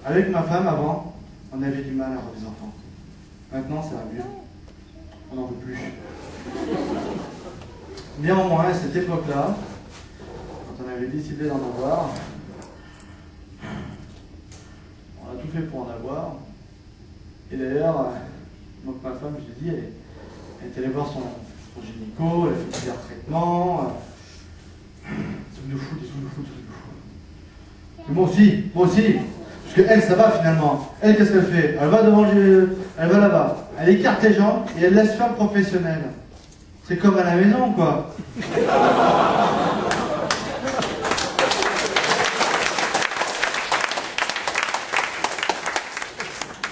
Avec ma femme, avant, on avait du mal à avoir des enfants. Maintenant, ça va mieux. On n'en veut plus. Néanmoins, à cette époque-là, quand on avait décidé d'en avoir, on a tout fait pour en avoir. Et d'ailleurs, donc ma femme, je l'ai dit, elle est allée voir son gynéco, elle a fait divers traitements. Truc de fou, des trucs de fou, des trucs de fou. Mais moi aussi. Parce qu'elle, ça va finalement. Elle, qu'est-ce qu'elle fait? Elle va devant elle va là-bas. Elle écarte les jambes et elle laisse faire le professionnel. C'est comme à la maison, quoi.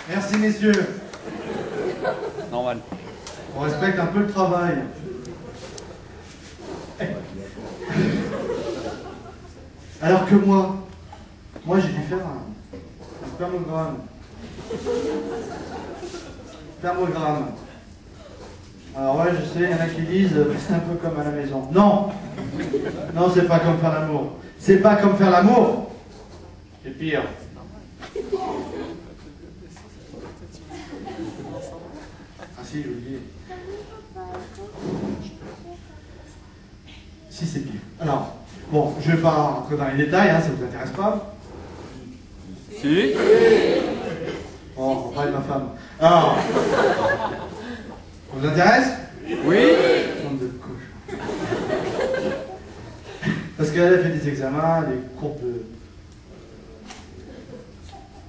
Merci, messieurs. Normal. On respecte un peu le travail. Alors que moi j'ai dû faire un spermogramme. Spermogramme. Alors ouais, je sais, il y en a qui disent c'est un peu comme à la maison. Non, non, c'est pas comme faire l'amour. C'est pas comme faire l'amour. C'est pire. Ah si, je vous le dis. Si, c'est pire. Alors, bon, je ne vais pas rentrer dans les détails, hein, ça ne vous intéresse pas. Si. Bon, on va parler de ma femme. Alors, ça vous intéresse? Oui. Bande de cochons. Parce qu'elle a fait des examens, des courbes de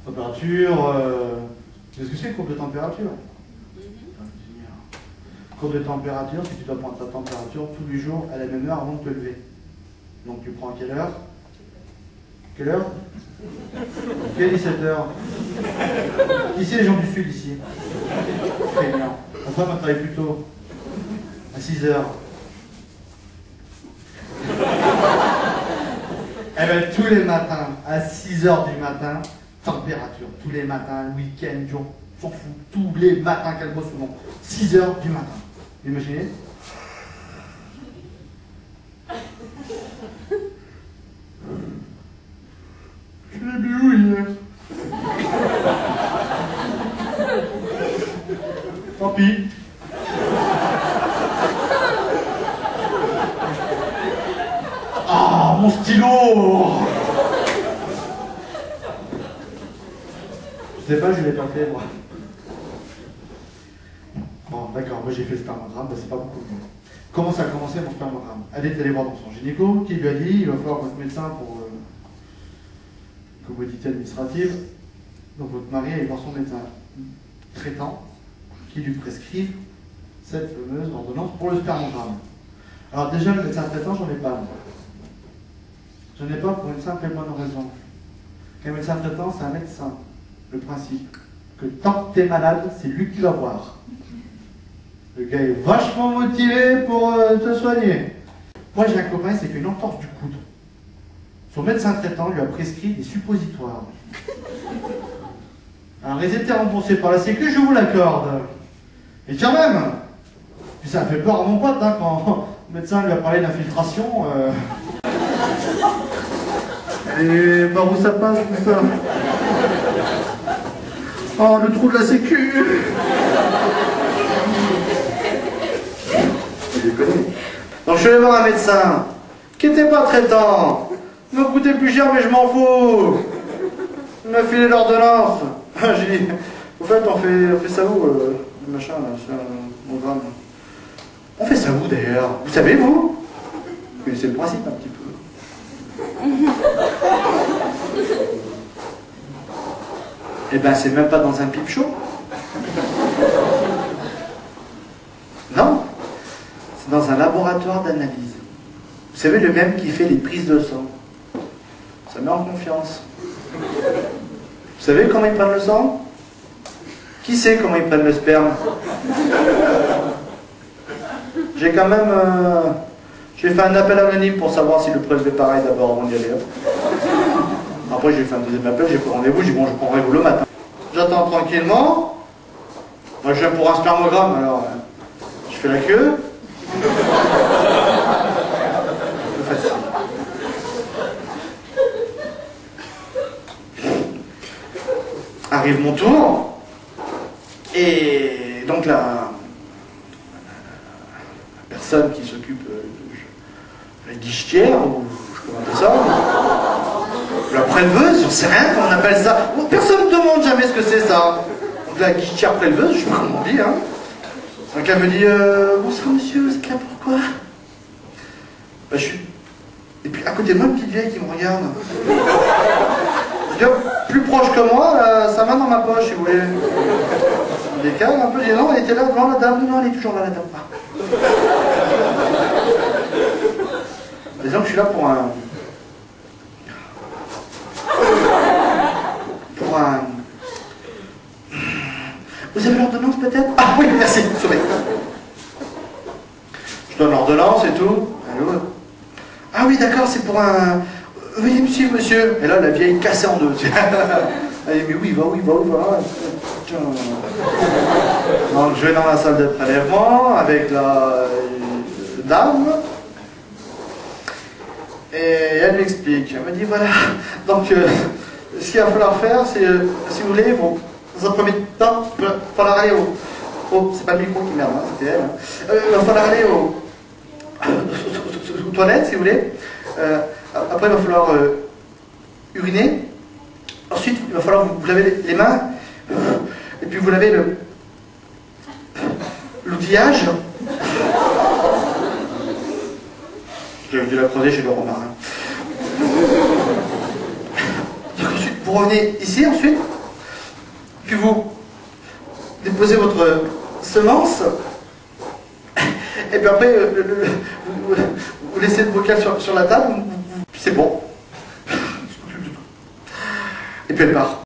température. Qu'est-ce que c'est, courbe de température? Courbe de température, c'est que tu dois prendre ta température tous les jours à la même heure avant de te lever. Donc tu prends à quelle heure? Quelle heure? Quelle 17h? Ici, les gens du sud, ici. Très bien. Ma femme, elle travaille plus tôt. À 6h. Eh bien, tous les matins, à 6h du matin, température. Tous les matins, le week-end, jour, s'en fout. Tous les matins qu'elle bosse souvent. 6h du matin. Vous imaginez? Je l'ai bu où hier? Tant pis. Ah, mon stylo! Je sais pas, je l'ai pas fait, moi. Bon, d'accord, moi j'ai fait le spermogramme, c'est pas beaucoup mieux. Comment ça a commencé mon spermogramme? Elle est allée voir dans son gynéco, qui lui a dit il va falloir votre médecin pour commodité administrative. Donc votre mari allait voir son médecin traitant, qui lui prescrive cette fameuse ordonnance pour le spermogramme. Alors déjà, le médecin traitant, j'en ai pas. J'en ai pas pour une simple et bonne raison. Qu'un médecin traitant, c'est un médecin. Le principe, que tant que t'es malade, c'est lui qui va voir. Le gars est vachement motivé pour te soigner. Moi j'ai un copain, il s'est fait une entorse du coude. Son médecin traitant lui a prescrit des suppositoires. Alors ils étaient remboursés par la Sécu, je vous l'accorde. Et quand même, puis ça a fait peur à mon pote hein, quand le médecin lui a parlé d'infiltration. Et par où ça passe tout ça? Oh, le trou de la Sécu. Donc je suis allé voir un médecin qui n'était pas traitant. Il m'a coûté plus cher mais je m'en fous. Il m'a filé l'ordonnance. J'ai dit, au fait on fait ça où le machin là, c'est un gramme. On fait ça où d'ailleurs? Vous savez vous? Vous connaissez le principe un petit peu. Eh ben c'est même pas dans un pipe chaud. Non. C'est dans un laboratoire d'analyse. Vous savez, le même qui fait les prises de sang. Ça met en confiance. Vous savez comment ils prennent le sang? Qui sait comment ils prennent le sperme? J'ai quand même... j'ai fait un appel anonyme pour savoir si le prélevé pareil d'abord avant d'y aller. Après j'ai fait un deuxième appel, j'ai pris rendez-vous, j'ai dit bon je prends rendez-vous le matin. J'attends tranquillement. Moi je viens pour un spermogramme, alors je fais la queue. C'est facile. Arrive mon tour, et donc la personne qui s'occupe de la guichetière, ou je sais pas comment on appelle ça, la préleveuse, j'en sais rien comment on appelle ça. Personne ne demande jamais ce que c'est ça. Donc la guichetière préleveuse, je sais pas comment on dit, hein. Donc elle me dit bonsoir monsieur, vous êtes là pourquoi? Bah, je suis. Et puis à côté de moi, une petite vieille qui me regarde. Je dis, plus proche que moi, sa main dans ma poche, si vous voulez. Je décale un peu, je dis non, elle était là devant la dame. Non, elle est toujours là, la dame. Disons que je suis là pour un. Vous avez l'ordonnance peut-être? Ah oui, merci, sauvé. Je donne l'ordonnance et tout. Allô? Ah oui, d'accord, c'est pour un... Veuillez me suivre, monsieur. Et là, la vieille cassée en deux. Elle dit, mais oui, va. Donc, je vais dans la salle de prélèvement avec la dame. Et elle m'explique. Elle me dit, voilà, donc, ce qu'il va falloir faire, c'est, si vous voulez, bon, dans un premier temps, il va falloir aller au c'est pas le micro qui merde, hein, c'était elle. Hein. Il va falloir aller aux toilettes, si vous voulez. Après, il va falloir uriner. Ensuite, il va falloir vous laver les mains. Et puis, vous lavez l'outillage. J'ai dû la creuser chez le romarin. Ensuite, vous revenez ici, ensuite. Puis vous déposez votre semence. Et puis après, vous laissez le bocal sur la table. C'est bon. Et puis elle part.